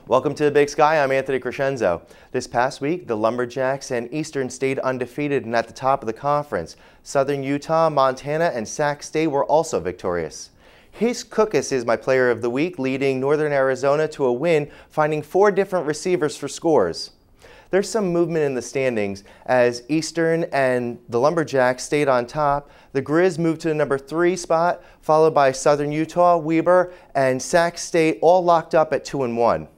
Welcome to the Big Sky. I'm Anthony Crescenzo. This past week, the Lumberjacks and Eastern stayed undefeated and at the top of the conference. Southern Utah, Montana, and Sac State were also victorious. Hayes Cookus is my player of the week, leading Northern Arizona to a win, finding 4 different receivers for scores. There's some movement in the standings as Eastern and the Lumberjacks stayed on top. The Grizz moved to the number 3 spot, followed by Southern Utah, Weber, and Sac State, all locked up at 2-1.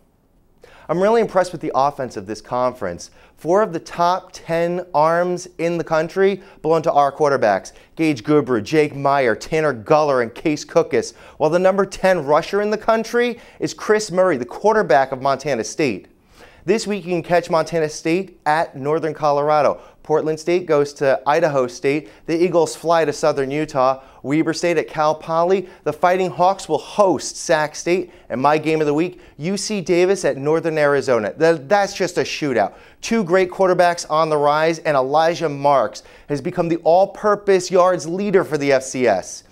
I'm really impressed with the offense of this conference. 4 of the top 10 arms in the country belong to our quarterbacks: Gage Goodbrew, Jake Meyer, Tanner Guller, and Case Cookus, while the number 10 rusher in the country is Chris Murray, the quarterback of Montana State. This week you can catch Montana State at Northern Colorado. Portland State goes to Idaho State. The Eagles fly to Southern Utah. Weber State at Cal Poly. The Fighting Hawks will host Sac State. And my game of the week, UC Davis at Northern Arizona. That's just a shootout. 2 great quarterbacks on the rise, and Elijah Marks has become the all-purpose yards leader for the FCS.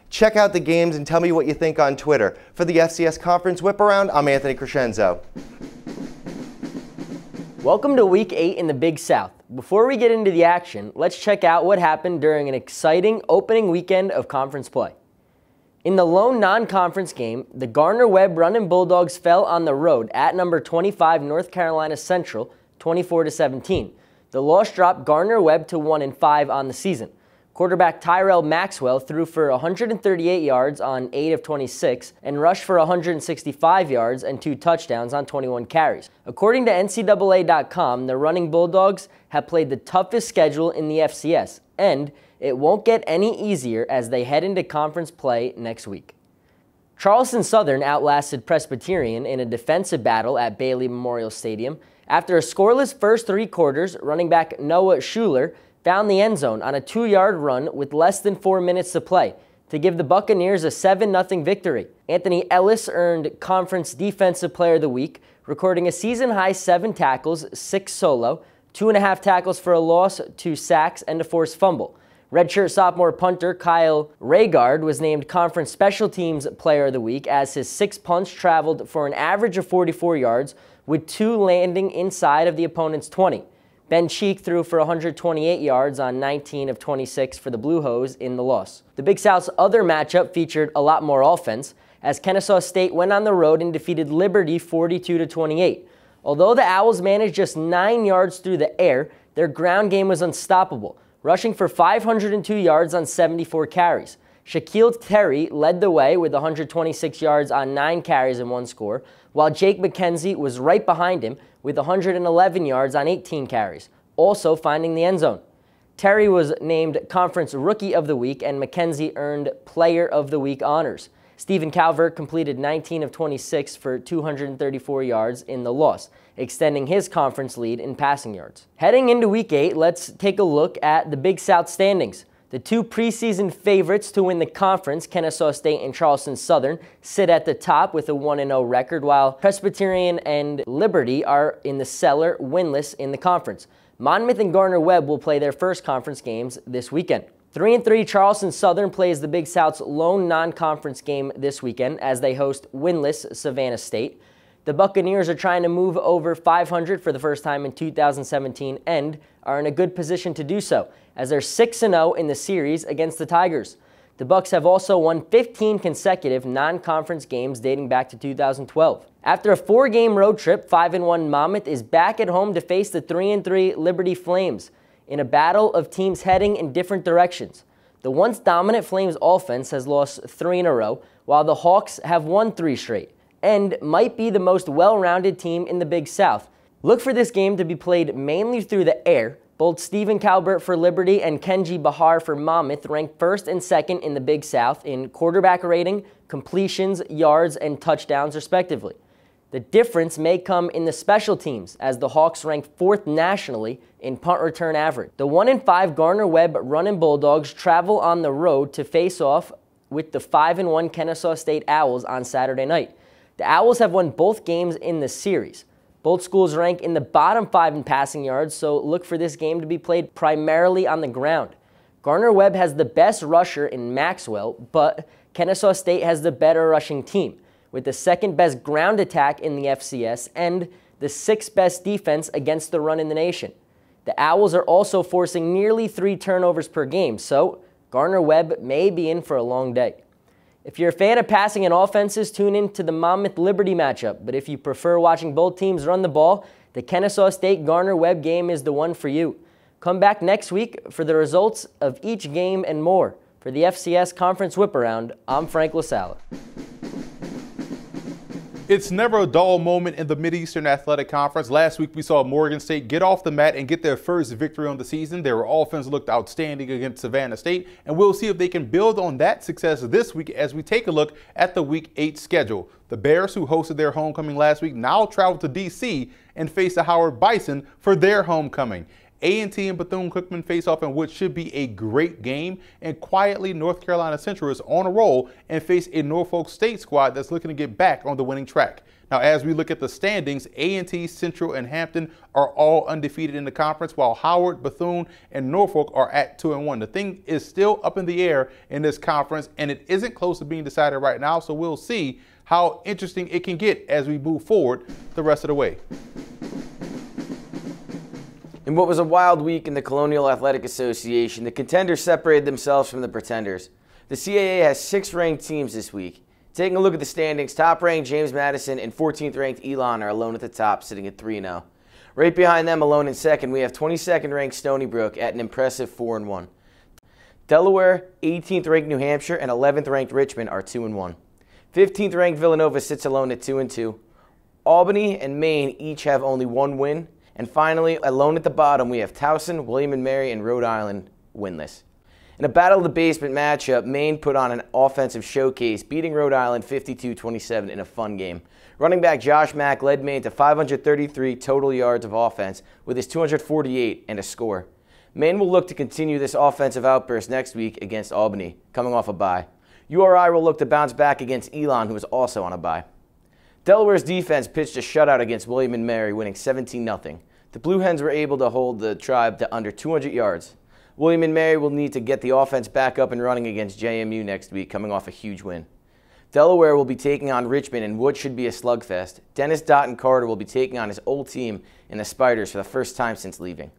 Check out the games and tell me what you think on Twitter. For the FCS Conference Whiparound, I'm Anthony Crescenzo. Welcome to Week 8 in the Big South. Before we get into the action, let's check out what happened during an exciting opening weekend of conference play. In the lone non-conference game, the Gardner-Webb Runnin' Bulldogs fell on the road at number 25 North Carolina Central, 24-17. The loss dropped Gardner-Webb to 1-5 on the season. Quarterback Tyrell Maxwell threw for 138 yards on 8 of 26 and rushed for 165 yards and 2 touchdowns on 21 carries. According to NCAA.com, the Running Bulldogs have played the toughest schedule in the FCS, and it won't get any easier as they head into conference play next week. Charleston Southern outlasted Presbyterian in a defensive battle at Bailey Memorial Stadium. After a scoreless first 3 quarters, running back Noah Schuler found the end zone on a 2-yard run with less than 4 minutes to play to give the Buccaneers a 7-0 victory. Anthony Ellis earned Conference Defensive Player of the Week, recording a season-high 7 tackles, 6 solo, 2.5 tackles for a loss, 2 sacks, and a forced fumble. Redshirt sophomore punter Kyle Raygard was named Conference Special Teams Player of the Week as his 6 punts traveled for an average of 44 yards, with 2 landing inside of the opponent's 20. Ben Cheek threw for 128 yards on 19 of 26 for the Blue Hose in the loss. The Big South's other matchup featured a lot more offense, as Kennesaw State went on the road and defeated Liberty 42-28. Although the Owls managed just 9 yards through the air, their ground game was unstoppable, rushing for 502 yards on 74 carries. Shaquille Terry led the way with 126 yards on 9 carries and 1 score, while Jake McKenzie was right behind him with 111 yards on 18 carries, also finding the end zone. Terry was named Conference Rookie of the Week, and McKenzie earned Player of the Week honors. Stephen Calvert completed 19 of 26 for 234 yards in the loss, extending his conference lead in passing yards. Heading into Week 8, let's take a look at the Big South standings. The 2 preseason favorites to win the conference, Kennesaw State and Charleston Southern, sit at the top with a 1-0 record, while Presbyterian and Liberty are in the cellar, winless in the conference. Monmouth and Gardner-Webb will play their first conference games this weekend. 3-3 Charleston Southern plays the Big South's lone non-conference game this weekend as they host winless Savannah State. The Buccaneers are trying to move over 500 for the first time in 2017 and are in a good position to do so, as they're 6-0 in the series against the Tigers. The Bucs have also won 15 consecutive non-conference games dating back to 2012. After a 4-game road trip, 5-1 Monmouth is back at home to face the 3-3 Liberty Flames in a battle of teams heading in different directions. The once dominant Flames offense has lost 3 in a row, while the Hawks have won 3 straight, and might be the most well-rounded team in the Big South. Look for this game to be played mainly through the air. Both Stephen Calbert for Liberty and Kenji Bahar for Monmouth ranked 1st and 2nd in the Big South in quarterback rating, completions, yards, and touchdowns, respectively. The difference may come in the special teams, as the Hawks rank 4th nationally in punt return average. The 1-5 Gardner-Webb Runnin' Bulldogs travel on the road to face off with the 5-1 Kennesaw State Owls on Saturday night. The Owls have won both games in the series. Both schools rank in the bottom 5 in passing yards, so look for this game to be played primarily on the ground. Gardner-Webb has the best rusher in Maxwell, but Kennesaw State has the better rushing team. with the second best ground attack in the FCS and the sixth best defense against the run in the nation. The Owls are also forcing nearly 3 turnovers per game, so Gardner-Webb may be in for a long day. If you're a fan of passing and offenses, tune in to the Monmouth-Liberty matchup, but if you prefer watching both teams run the ball, the Kennesaw State-Gardner-Webb game is the one for you. Come back next week for the results of each game and more. For the FCS Conference Whiparound, I'm Frank LaSala. It's never a dull moment in the Mid-Eastern Athletic Conference. Last week we saw Morgan State get off the mat and get their first victory on the season. Their offense looked outstanding against Savannah State, and we'll see if they can build on that success this week as we take a look at the Week 8 schedule. The Bears, who hosted their homecoming last week, now travel to D.C. and face the Howard Bison for their homecoming. A&T and Bethune-Cookman face off in what should be a great game, and quietly North Carolina Central is on a roll and face a Norfolk State squad that's looking to get back on the winning track. Now, as we look at the standings, A&T, Central, and Hampton are all undefeated in the conference, while Howard, Bethune, and Norfolk are at 2-1. The thing is still up in the air in this conference, and it isn't close to being decided right now, so we'll see how interesting it can get as we move forward the rest of the way. In what was a wild week in the Colonial Athletic Association, the contenders separated themselves from the pretenders. The CAA has 6 ranked teams this week. Taking a look at the standings, top-ranked James Madison and 14th-ranked Elon are alone at the top, sitting at 3-0. Right behind them, alone in second, we have 22nd-ranked Stony Brook at an impressive 4-1. Delaware, 18th-ranked New Hampshire, and 11th-ranked Richmond are 2-1. 15th-ranked Villanova sits alone at 2-2. Albany and Maine each have only 1 win. And finally, alone at the bottom, we have Towson, William & Mary, and Rhode Island winless. In a battle of the basement matchup, Maine put on an offensive showcase, beating Rhode Island 52-27 in a fun game. Running back Josh Mack led Maine to 533 total yards of offense with his 248 and a score. Maine will look to continue this offensive outburst next week against Albany, coming off a bye. URI will look to bounce back against Elon, who is also on a bye. Delaware's defense pitched a shutout against William & Mary, winning 17-0. The Blue Hens were able to hold the Tribe to under 200 yards. William & Mary will need to get the offense back up and running against JMU next week, coming off a huge win. Delaware will be taking on Richmond in what should be a slugfest. Dennis Dotton Carter will be taking on his old team in the Spiders for the first time since leaving.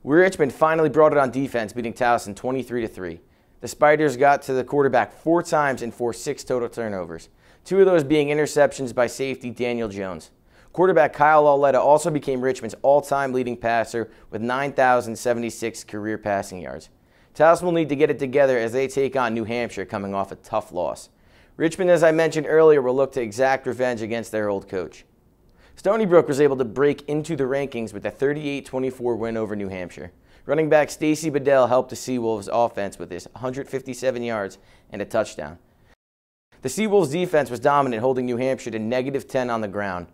Richmond finally brought it on defense, beating Towson 23-3. The Spiders got to the quarterback 4 times and forced 6 total turnovers. 2 of those being interceptions by safety Daniel Jones. Quarterback Kyle Lauletta also became Richmond's all-time leading passer with 9,076 career passing yards. Towson will need to get it together as they take on New Hampshire, coming off a tough loss. Richmond, as I mentioned earlier, will look to exact revenge against their old coach. Stony Brook was able to break into the rankings with a 38-24 win over New Hampshire. Running back Stacy Bedell helped the Seawolves' offense with his 157 yards and a touchdown. The Seawolves' defense was dominant, holding New Hampshire to -10 on the ground.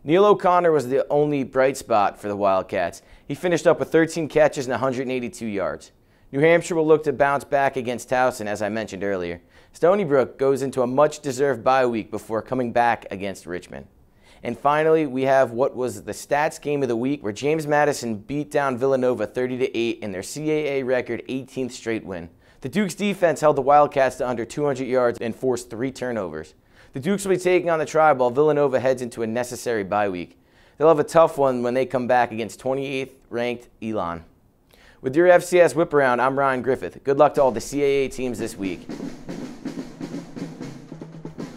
Neil O'Connor was the only bright spot for the Wildcats. He finished up with 13 catches and 182 yards. New Hampshire will look to bounce back against Towson, as I mentioned earlier. Stony Brook goes into a much-deserved bye week before coming back against Richmond. And finally, we have what was the stats game of the week, where James Madison beat down Villanova 30-8 in their CAA record 18th straight win. The Dukes defense held the Wildcats to under 200 yards and forced 3 turnovers. The Dukes will be taking on the Tribe while Villanova heads into a necessary bye week. They'll have a tough one when they come back against 28th-ranked Elon. With your FCS Whiparound, I'm Ryan Griffith. Good luck to all the CAA teams this week.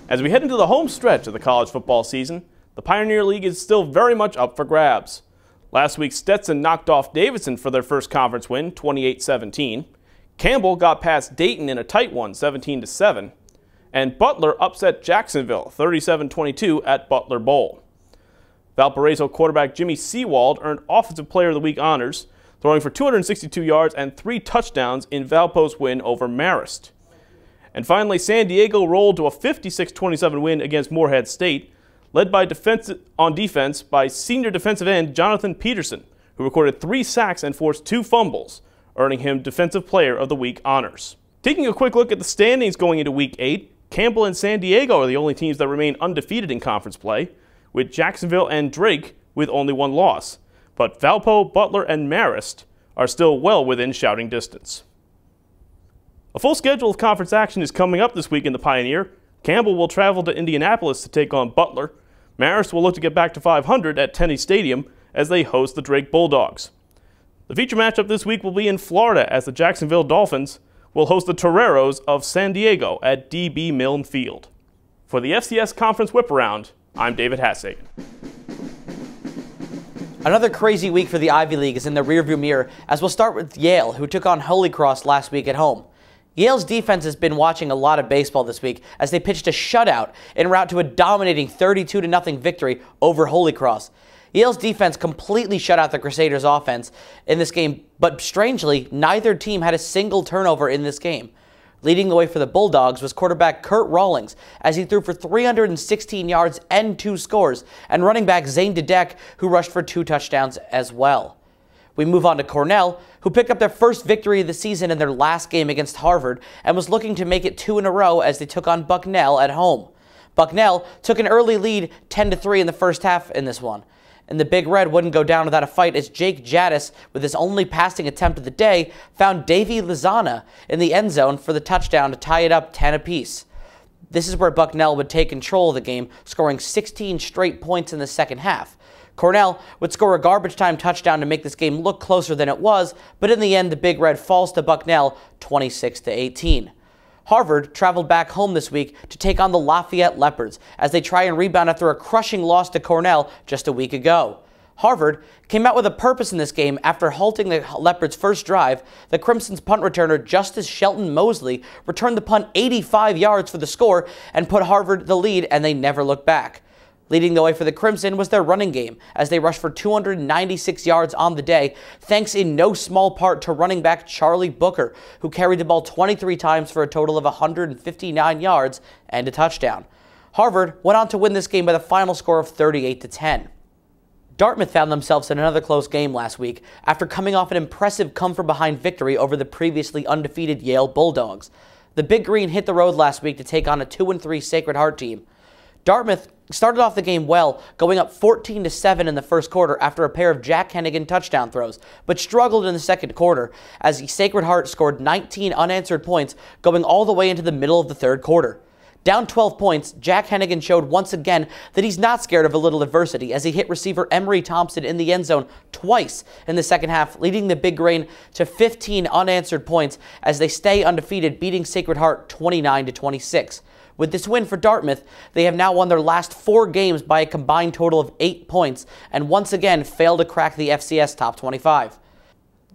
As we head into the home stretch of the college football season, the Pioneer League is still very much up for grabs. Last week, Stetson knocked off Davidson for their first conference win, 28-17. Campbell got past Dayton in a tight one, 17-7. And Butler upset Jacksonville, 37-22 at Butler Bowl. Valparaiso quarterback Jimmy Seawald earned Offensive Player of the Week honors, throwing for 262 yards and 3 touchdowns in Valpo's win over Marist. And finally, San Diego rolled to a 56-27 win against Morehead State, led by on defense by senior defensive end Jonathan Peterson, who recorded 3 sacks and forced 2 fumbles, earning him Defensive Player of the Week honors. Taking a quick look at the standings going into Week 8, Campbell and San Diego are the only teams that remain undefeated in conference play, with Jacksonville and Drake with only 1 loss. But Valpo, Butler, and Marist are still well within shouting distance. A full schedule of conference action is coming up this week in the Pioneer. Campbell will travel to Indianapolis to take on Butler. Marist will look to get back to 500 at Tenney Stadium as they host the Drake Bulldogs. The feature matchup this week will be in Florida as the Jacksonville Dolphins will host the Toreros of San Diego at DB Milne Field. For the FCS Conference Whiparound, I'm David Hassagen. Another crazy week for the Ivy League is in the rearview mirror, as we'll start with Yale, who took on Holy Cross last week at home. Yale's defense has been watching a lot of baseball this week as they pitched a shutout en route to a dominating 32-0 victory over Holy Cross. Yale's defense completely shut out the Crusaders' offense in this game, but strangely, neither team had a single turnover in this game. Leading the way for the Bulldogs was quarterback Kurt Rawlings, as he threw for 316 yards and 2 scores, and running back Zane Dedek, who rushed for 2 touchdowns as well. We move on to Cornell, who picked up their first victory of the season in their last game against Harvard and was looking to make it 2 in a row as they took on Bucknell at home. Bucknell took an early lead 10-3 in the first half in this one. And the Big Red wouldn't go down without a fight as Jake Jadis, with his only passing attempt of the day, found Davey Lozana in the end zone for the touchdown to tie it up 10 apiece. This is where Bucknell would take control of the game, scoring 16 straight points in the second half. Cornell would score a garbage time touchdown to make this game look closer than it was, but in the end, the Big Red falls to Bucknell 26-18. Harvard traveled back home this week to take on the Lafayette Leopards as they try and rebound after a crushing loss to Cornell just a week ago. Harvard came out with a purpose in this game after halting the Leopards' first drive. The Crimson's punt returner Justice Shelton Mosley returned the punt 85 yards for the score and put Harvard the lead, and they never looked back. Leading the way for the Crimson was their running game, as they rushed for 296 yards on the day, thanks in no small part to running back Charlie Booker, who carried the ball 23 times for a total of 159 yards and a touchdown. Harvard went on to win this game by the final score of 38-10. Dartmouth found themselves in another close game last week after coming off an impressive come-from-behind victory over the previously undefeated Yale Bulldogs. The Big Green hit the road last week to take on a 2-3 Sacred Heart team. Dartmouth started off the game well, going up 14-7 in the first quarter after a pair of Jack Hennigan touchdown throws, but struggled in the second quarter as Sacred Heart scored 19 unanswered points going all the way into the middle of the third quarter. Down 12 points, Jack Hennigan showed once again that he's not scared of a little adversity as he hit receiver Emery Thompson in the end zone twice in the second half, leading the Big Green to 15 unanswered points as they stay undefeated, beating Sacred Heart 29-26. With this win for Dartmouth, they have now won their last 4 games by a combined total of 8 points and once again failed to crack the FCS top 25.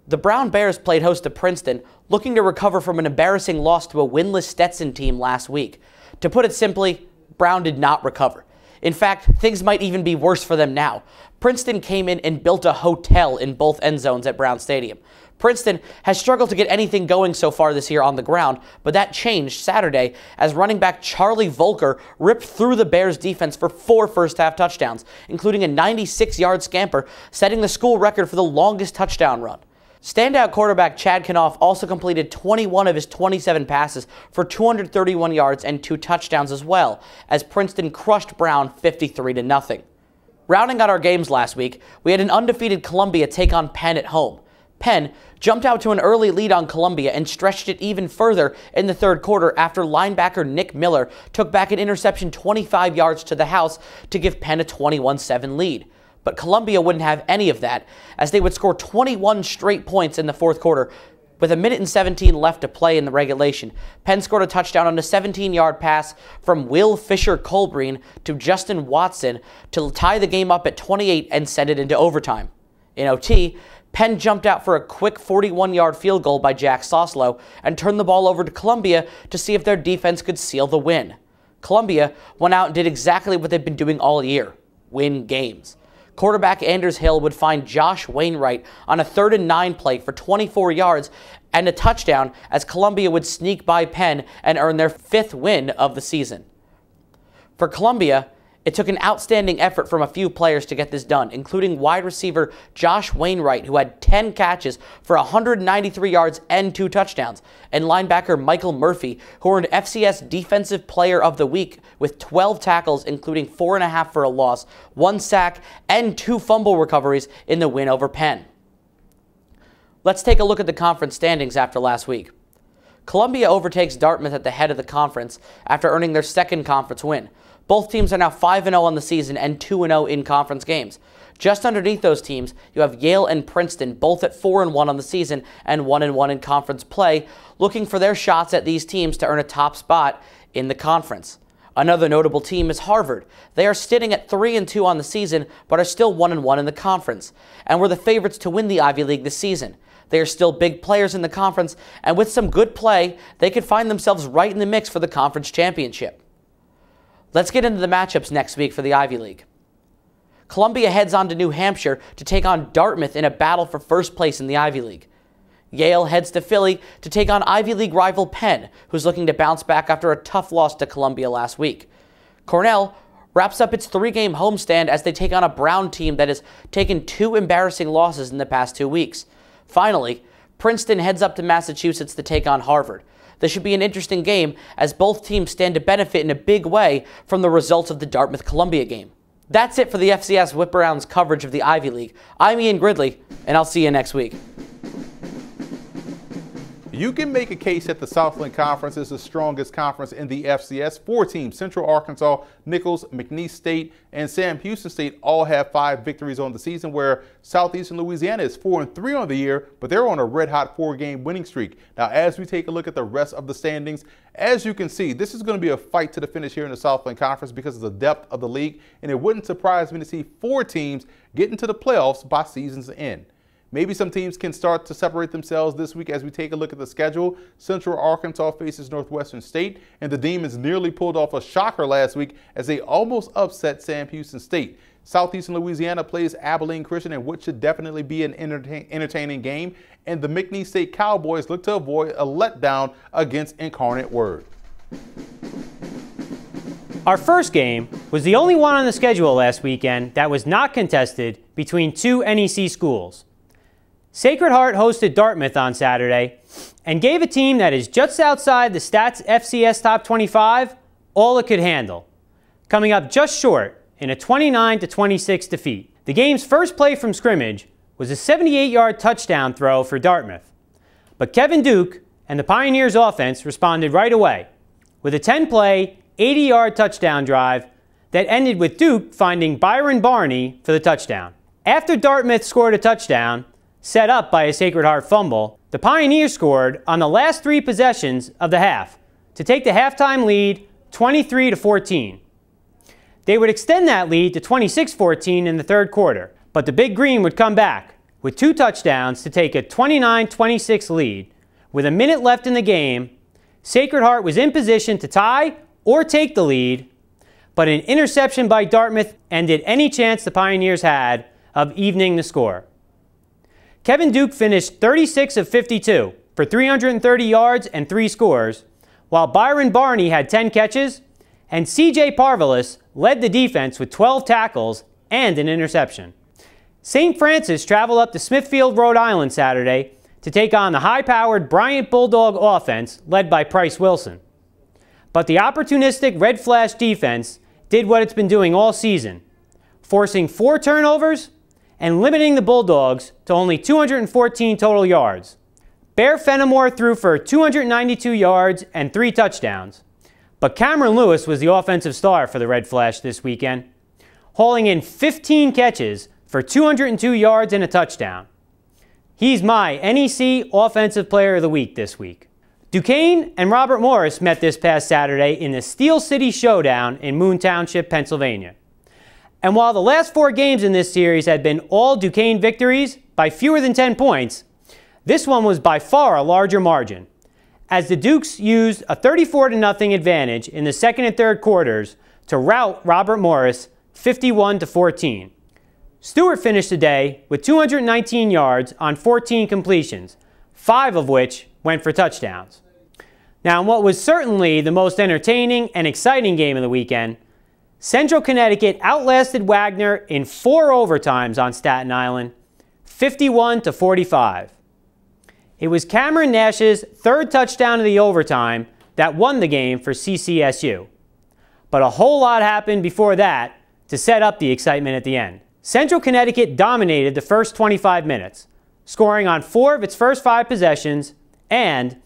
The Brown Bears played host to Princeton, looking to recover from an embarrassing loss to a winless Stetson team last week. To put it simply, Brown did not recover. In fact, things might even be worse for them now. Princeton came in and built a hotel in both end zones at Brown Stadium. Princeton has struggled to get anything going so far this year on the ground, but that changed Saturday as running back Charlie Volker ripped through the Bears' defense for 4 first-half touchdowns, including a 96-yard scamper, setting the school record for the longest touchdown run. Standout quarterback Chad Kanoff also completed 21 of his 27 passes for 231 yards and 2 touchdowns as well, as Princeton crushed Brown 53-0. Rounding out our games last week, we had an undefeated Columbia take on Penn at home. Penn jumped out to an early lead on Columbia and stretched it even further in the third quarter after linebacker Nick Miller took back an interception 25 yards to the house to give Penn a 21-7 lead. But Columbia wouldn't have any of that, as they would score 21 straight points in the fourth quarter. With 1:17 left to play in the regulation, Penn scored a touchdown on a 17-yard pass from Will Fisher-Colbreen to Justin Watson to tie the game up at 28 and send it into overtime. In OT, Penn jumped out for a quick 41-yard field goal by Jack Soslow and turned the ball over to Columbia to see if their defense could seal the win. Columbia went out and did exactly what they've been doing all year: win games. Quarterback Anders Hill would find Josh Wainwright on a 3rd and 9 play for 24 yards and a touchdown as Columbia would sneak by Penn and earn their 5th win of the season. For Columbia, it took an outstanding effort from a few players to get this done, including wide receiver Josh Wainwright, who had 10 catches for 193 yards and 2 touchdowns, and linebacker Michael Murphy, who earned FCS Defensive Player of the Week with 12 tackles, including 4.5 for a loss, 1 sack, and 2 fumble recoveries in the win over Penn. Let's take a look at the conference standings after last week. Columbia overtakes Dartmouth at the head of the conference after earning their second conference win. Both teams are now 5-0 on the season and 2-0 in conference games. Just underneath those teams, you have Yale and Princeton, both at 4-1 on the season and 1-1 in conference play, looking for their shots at these teams to earn a top spot in the conference. Another notable team is Harvard. They are sitting at 3-2 on the season, but are still 1-1 in the conference, and were the favorites to win the Ivy League this season. They are still big players in the conference, and with some good play, they could find themselves right in the mix for the conference championship. Let's get into the matchups next week for the Ivy League. Columbia heads on to New Hampshire to take on Dartmouth in a battle for first place in the Ivy League. Yale heads to Philly to take on Ivy League rival Penn, who's looking to bounce back after a tough loss to Columbia last week. Cornell wraps up its 3-game homestand as they take on a Brown team that has taken 2 embarrassing losses in the past 2 weeks. Finally, Princeton heads up to Massachusetts to take on Harvard. This should be an interesting game as both teams stand to benefit in a big way from the results of the Dartmouth-Columbia game. That's it for the FCS Whiparound's coverage of the Ivy League. I'm Ian Gridley, and I'll see you next week. You can make a case that the Southland Conference is the strongest conference in the FCS. 4 teams, Central Arkansas, Nichols, McNeese State, and Sam Houston State all have 5 victories on the season, where Southeastern Louisiana is 4-3 on the year, but they're on a red-hot 4-game winning streak. Now, as we take a look at the rest of the standings, as you can see, this is going to be a fight to the finish here in the Southland Conference because of the depth of the league, and it wouldn't surprise me to see 4 teams get into the playoffs by season's end. Maybe some teams can start to separate themselves this week as we take a look at the schedule. Central Arkansas faces Northwestern State, and the Demons nearly pulled off a shocker last week as they almost upset Sam Houston State. Southeastern Louisiana plays Abilene Christian in what should definitely be an entertaining game, and the McNeese State Cowboys look to avoid a letdown against Incarnate Word. Our first game was the only one on the schedule last weekend that was not contested between 2 NEC schools. Sacred Heart hosted Dartmouth on Saturday and gave a team that is just outside the Stats FCS Top 25 all it could handle, coming up just short in a 29-26 defeat. The game's first play from scrimmage was a 78-yard touchdown throw for Dartmouth, but Kevin Duke and the Pioneers offense responded right away with a 10-play, 80-yard touchdown drive that ended with Duke finding Byron Barney for the touchdown. After Dartmouth scored a touchdown, set up by a Sacred Heart fumble, the Pioneers scored on the last 3 possessions of the half to take the halftime lead 23-14. They would extend that lead to 26-14 in the third quarter, but the Big Green would come back with 2 touchdowns to take a 29-26 lead. With a minute left in the game, Sacred Heart was in position to tie or take the lead, but an interception by Dartmouth ended any chance the Pioneers had of evening the score. Kevin Duke finished 36 of 52 for 330 yards and 3 scores, while Byron Barney had 10 catches, and C.J. Parvalis led the defense with 12 tackles and an interception. St. Francis traveled up to Smithfield, Rhode Island Saturday to take on the high-powered Bryant Bulldog offense led by Price Wilson. But the opportunistic Red Flash defense did what it's been doing all season, forcing 4 turnovers and limiting the Bulldogs to only 214 total yards. Bear Fenimore threw for 292 yards and 3 touchdowns, but Cameron Lewis was the offensive star for the Red Flash this weekend, hauling in 15 catches for 202 yards and a touchdown. He's my NEC Offensive Player of the Week this week. Duquesne and Robert Morris met this past Saturday in the Steel City Showdown in Moon Township, Pennsylvania. And while the last 4 games in this series had been all Duquesne victories by fewer than 10 points, this one was by far a larger margin, as the Dukes used a 34-0 advantage in the second and third quarters to rout Robert Morris 51-14. Stewart finished the day with 219 yards on 14 completions, 5 of which went for touchdowns. Now, in what was certainly the most entertaining and exciting game of the weekend, Central Connecticut outlasted Wagner in 4 overtimes on Staten Island, 51-45. It was Cameron Nash's 3rd touchdown of the overtime that won the game for CCSU. But a whole lot happened before that to set up the excitement at the end. Central Connecticut dominated the first 25 minutes, scoring on 4 of its first 5 possessions, and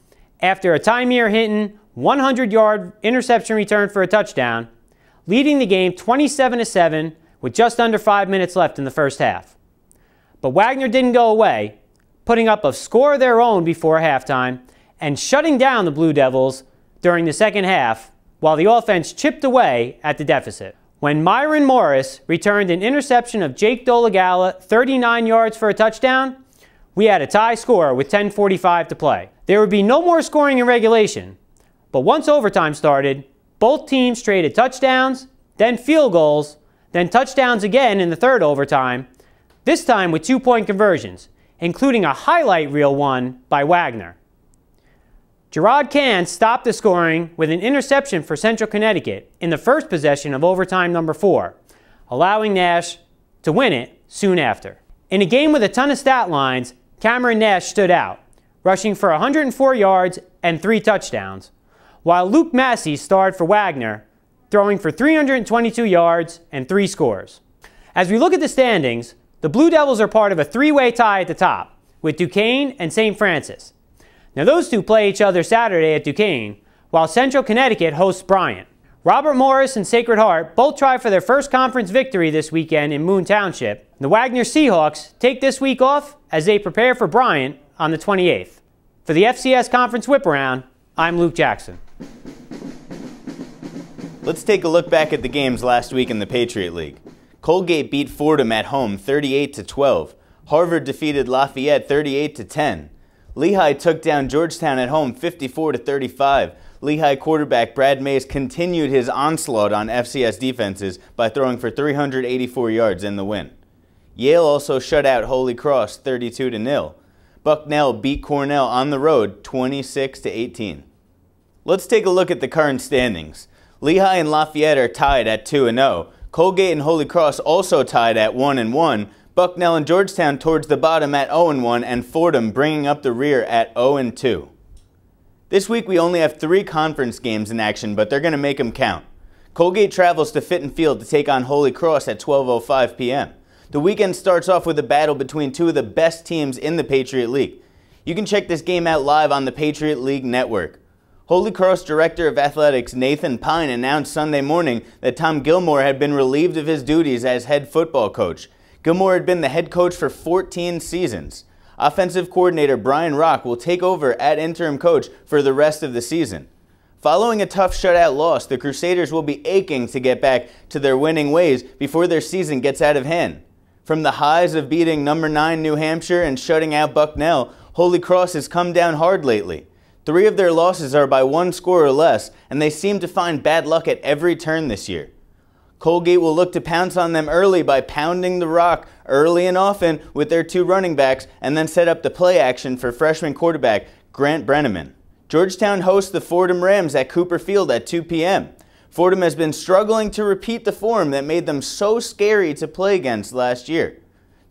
after a Tymir-Hinton 100-yard interception return for a touchdown, leading the game 27-7 with just under 5 minutes left in the first half. But Wagner didn't go away, putting up a score of their own before halftime and shutting down the Blue Devils during the second half while the offense chipped away at the deficit. When Myron Morris returned an interception of Jake Dolegala 39 yards for a touchdown, we had a tie score with 10:45 to play. There would be no more scoring in regulation, but once overtime started, both teams traded touchdowns, then field goals, then touchdowns again in the third overtime, this time with 2-point conversions, including a highlight reel one by Wagner. Gerard Can stopped the scoring with an interception for Central Connecticut in the first possession of overtime number 4, allowing Nash to win it soon after. In a game with a ton of stat lines, Cameron Nash stood out, rushing for 104 yards and 3 touchdowns, while Luke Massey starred for Wagner, throwing for 322 yards and 3 scores. As we look at the standings, the Blue Devils are part of a 3-way tie at the top, with Duquesne and St. Francis. Now those two play each other Saturday at Duquesne, while Central Connecticut hosts Bryant. Robert Morris and Sacred Heart both try for their first conference victory this weekend in Moon Township. The Wagner Seahawks take this week off as they prepare for Bryant on the 28th. For the FCS Conference Whiparound, I'm Luke Jackson. Let's take a look back at the games last week in the Patriot League. Colgate beat Fordham at home 38-12. Harvard defeated Lafayette 38-10. Lehigh took down Georgetown at home 54-35. Lehigh quarterback Brad Mays continued his onslaught on FCS defenses by throwing for 384 yards in the win. Yale also shut out Holy Cross 32-0. Bucknell beat Cornell on the road 26-18. Let's take a look at the current standings. Lehigh and Lafayette are tied at 2-0. Colgate and Holy Cross also tied at 1-1. Bucknell and Georgetown towards the bottom at 0-1, and Fordham bringing up the rear at 0-2. This week we only have 3 conference games in action, but they're going to make them count. Colgate travels to Fitton Field to take on Holy Cross at 12:05 p.m. The weekend starts off with a battle between 2 of the best teams in the Patriot League. You can check this game out live on the Patriot League Network. Holy Cross Director of Athletics Nathan Pine announced Sunday morning that Tom Gilmore had been relieved of his duties as head football coach. Gilmore had been the head coach for 14 seasons. Offensive coordinator Brian Rock will take over at interim coach for the rest of the season. Following a tough shutout loss, the Crusaders will be aching to get back to their winning ways before their season gets out of hand. From the highs of beating number 9 New Hampshire and shutting out Bucknell, Holy Cross has come down hard lately. 3 of their losses are by 1 score or less, and they seem to find bad luck at every turn this year. Colgate will look to pounce on them early by pounding the rock early and often with their 2 running backs, and then set up the play action for freshman quarterback Grant Brenneman. Georgetown hosts the Fordham Rams at Cooper Field at 2 p.m. Fordham has been struggling to repeat the form that made them so scary to play against last year.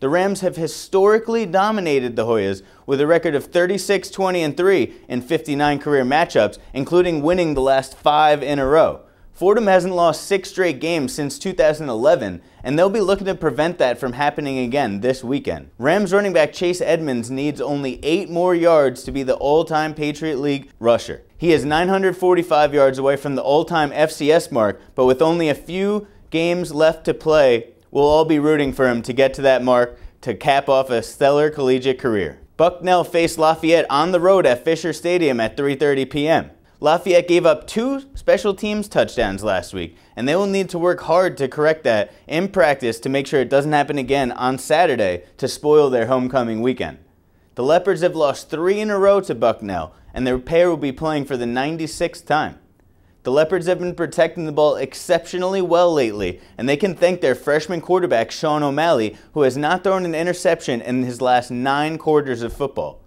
The Rams have historically dominated the Hoyas with a record of 36-20-3 in 59 career matchups, including winning the last 5 in a row. Fordham hasn't lost 6 straight games since 2011, and they'll be looking to prevent that from happening again this weekend. Rams running back Chase Edmonds needs only 8 more yards to be the all-time Patriot League rusher. He is 945 yards away from the all-time FCS mark, but with only a few games left to play, we'll all be rooting for him to get to that mark to cap off a stellar collegiate career. Bucknell faced Lafayette on the road at Fisher Stadium at 3:30 p.m. Lafayette gave up 2 special teams touchdowns last week, and they will need to work hard to correct that in practice to make sure it doesn't happen again on Saturday to spoil their homecoming weekend. The Leopards have lost 3 in a row to Bucknell, and their pair will be playing for the 96th time. The Leopards have been protecting the ball exceptionally well lately, and they can thank their freshman quarterback Sean O'Malley, who has not thrown an interception in his last 9 quarters of football.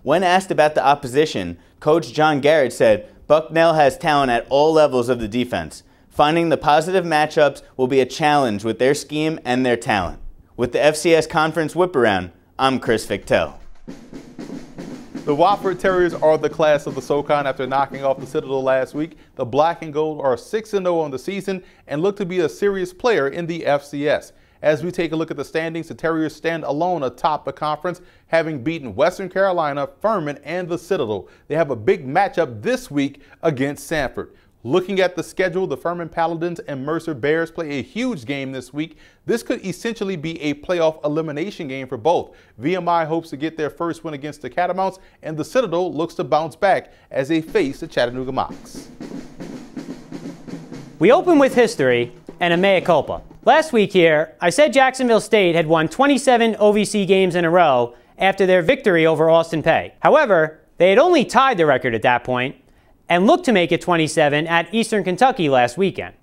When asked about the opposition, Coach John Garrett said, "Bucknell has talent at all levels of the defense. Finding the positive matchups will be a challenge with their scheme and their talent." With the FCS Conference Whiparound, I'm Chris Fichtel. The Wofford Terriers are the class of the SoCon after knocking off the Citadel last week. The Black and Gold are 6-0 on the season and look to be a serious player in the FCS. As we take a look at the standings, the Terriers stand alone atop the conference, having beaten Western Carolina, Furman, and the Citadel. They have a big matchup this week against Sanford. Looking at the schedule, the Furman Paladins and Mercer Bears play a huge game this week. This could essentially be a playoff elimination game for both. VMI hopes to get their first win against the Catamounts, and the Citadel looks to bounce back as they face the Chattanooga Mocs. We open with history and a mea culpa. Last week here, I said Jacksonville State had won 27 OVC games in a row after their victory over Austin Peay. However, they had only tied the record at that point and looked to make it 27 at Eastern Kentucky last weekend.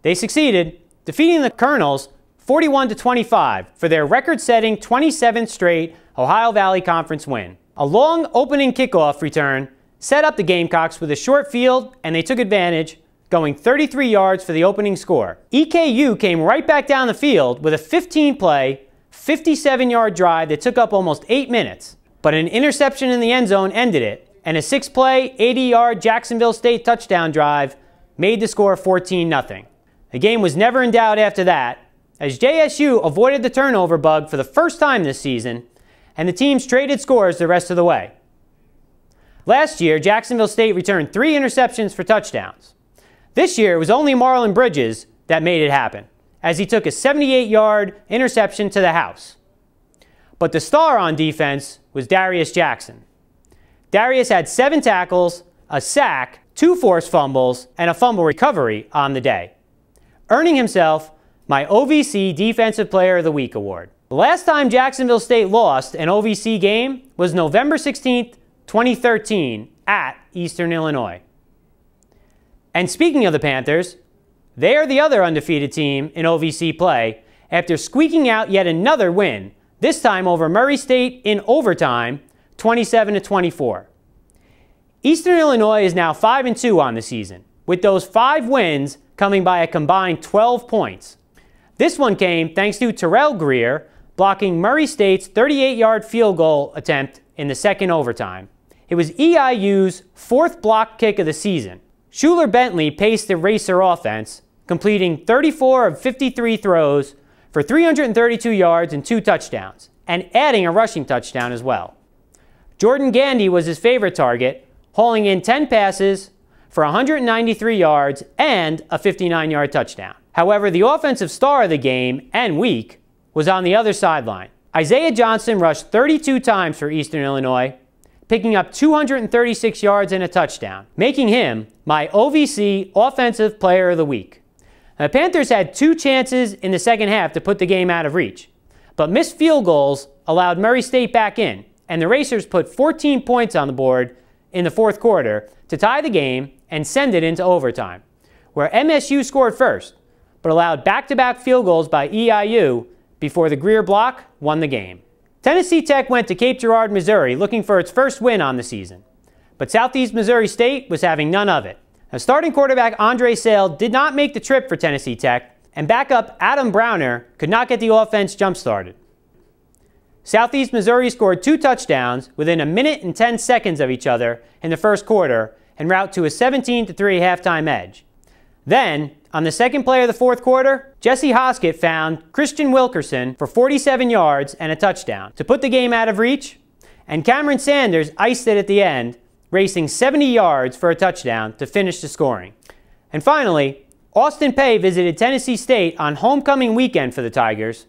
They succeeded, defeating the Colonels 41-25 for their record-setting 27th straight Ohio Valley Conference win. A long opening kickoff return set up the Gamecocks with a short field, and they took advantage, going 33 yards for the opening score. EKU came right back down the field with a 15-play, 57-yard drive that took up almost 8 minutes, but an interception in the end zone ended it, and a 6-play, 80-yard Jacksonville State touchdown drive made the score 14-0. The game was never in doubt after that, as JSU avoided the turnover bug for the first time this season, and the teams traded scores the rest of the way. Last year, Jacksonville State returned 3 interceptions for touchdowns. This year, it was only Marlon Bridges that made it happen, as he took a 78-yard interception to the house. But the star on defense was Darius Jackson. Darius had 7 tackles, a sack, 2 forced fumbles, and a fumble recovery on the day, earning himself my OVC Defensive Player of the Week award. The last time Jacksonville State lost an OVC game was November 16, 2013 at Eastern Illinois. And speaking of the Panthers, they are the other undefeated team in OVC play after squeaking out yet another win, this time over Murray State in overtime, 27-24. Eastern Illinois is now 5-2 on the season, with those 5 wins coming by a combined 12 points. This one came thanks to Terrell Greer blocking Murray State's 38-yard field goal attempt in the second overtime. It was EIU's 4th block kick of the season. Schuler Bentley paced the Racer offense, completing 34 of 53 throws for 332 yards and 2 touchdowns, and adding a rushing touchdown as well. Jordan Gandy was his favorite target, hauling in 10 passes for 193 yards and a 59-yard touchdown. However, the offensive star of the game and week was on the other sideline. Isaiah Johnson rushed 32 times for Eastern Illinois, picking up 236 yards and a touchdown, making him my OVC Offensive Player of the Week. The Panthers had 2 chances in the second half to put the game out of reach, but missed field goals allowed Murray State back in, and the Racers put 14 points on the board in the 4th quarter to tie the game and send it into overtime, where MSU scored first, but allowed back-to-back field goals by EIU before the Greer block won the game. Tennessee Tech went to Cape Girardeau, Missouri looking for its first win on the season, but Southeast Missouri State was having none of it. Now, starting quarterback Andre Sale did not make the trip for Tennessee Tech, and backup Adam Browner could not get the offense jump-started. Southeast Missouri scored 2 touchdowns within 1 minute and 10 seconds of each other in the first quarter en route to a 17-3 halftime edge. Then, on the second play of the 4th quarter, Jesse Hoskett found Christian Wilkerson for 47 yards and a touchdown to put the game out of reach, and Cameron Sanders iced it at the end, racing 70 yards for a touchdown to finish the scoring. And finally, Austin Peay visited Tennessee State on homecoming weekend for the Tigers,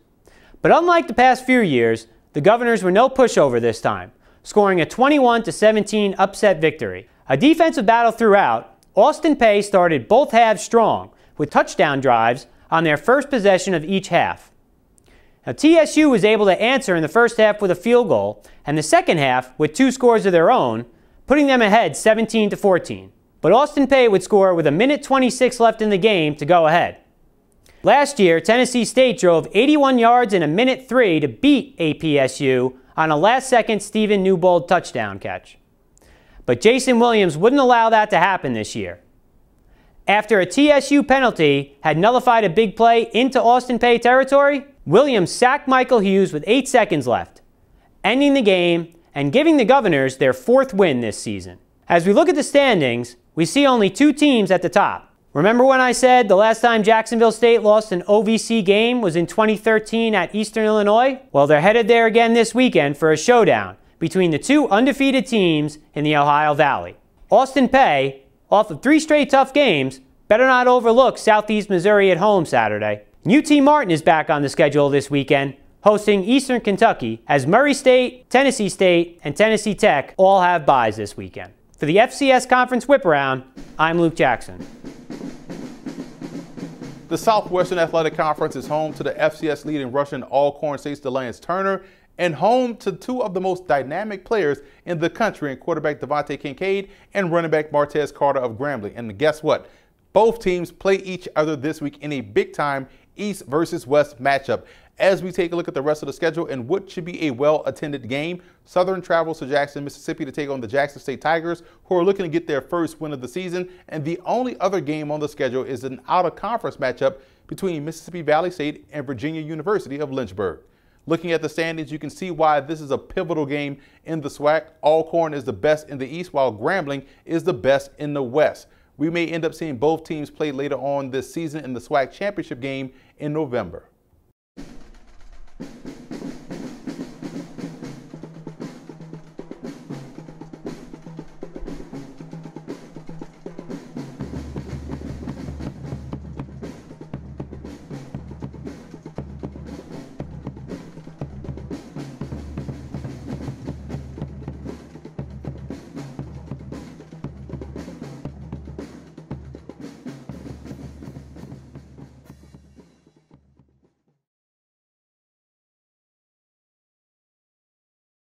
but unlike the past few years, the Governors were no pushover this time, scoring a 21-17 upset victory. A defensive battle throughout, Austin Peay started both halves strong, with touchdown drives on their first possession of each half. Now, TSU was able to answer in the first half with a field goal, and the second half with 2 scores of their own, putting them ahead 17-14. But Austin Peay would score with 1 minute 26 left in the game to go ahead. Last year, Tennessee State drove 81 yards in 1 minute 3 to beat APSU on a last-second Stephen Newbold touchdown catch. But Jason Williams wouldn't allow that to happen this year. After a TSU penalty had nullified a big play into Austin Peay territory, Williams sacked Michael Hughes with 8 seconds left, ending the game and giving the Governors their 4th win this season. As we look at the standings, we see only 2 teams at the top. Remember when I said the last time Jacksonville State lost an OVC game was in 2013 at Eastern Illinois? Well, they're headed there again this weekend for a showdown between the two undefeated teams in the Ohio Valley. Austin Peay, off of 3 straight tough games, better not overlook Southeast Missouri at home Saturday. UT Martin is back on the schedule this weekend, hosting Eastern Kentucky, as Murray State, Tennessee State, and Tennessee Tech all have byes this weekend. For the FCS Conference Whiparound, I'm Luke Jackson. The Southwestern Athletic Conference is home to the FCS leading Russian Alcorn State's Delance Turner and home to 2 of the most dynamic players in the country in quarterback Devontae Kincaid and running back Martez Carter of Grambling. And guess what? Both teams play each other this week in a big-time East versus West matchup. As we take a look at the rest of the schedule and what should be a well-attended game, Southern travels to Jackson, Mississippi to take on the Jackson State Tigers, who are looking to get their first win of the season. And the only other game on the schedule is an out-of-conference matchup between Mississippi Valley State and Virginia University of Lynchburg. Looking at the standings, you can see why this is a pivotal game in the SWAC. Alcorn is the best in the East, while Grambling is the best in the West. We may end up seeing both teams play later on this season in the SWAC championship game in November.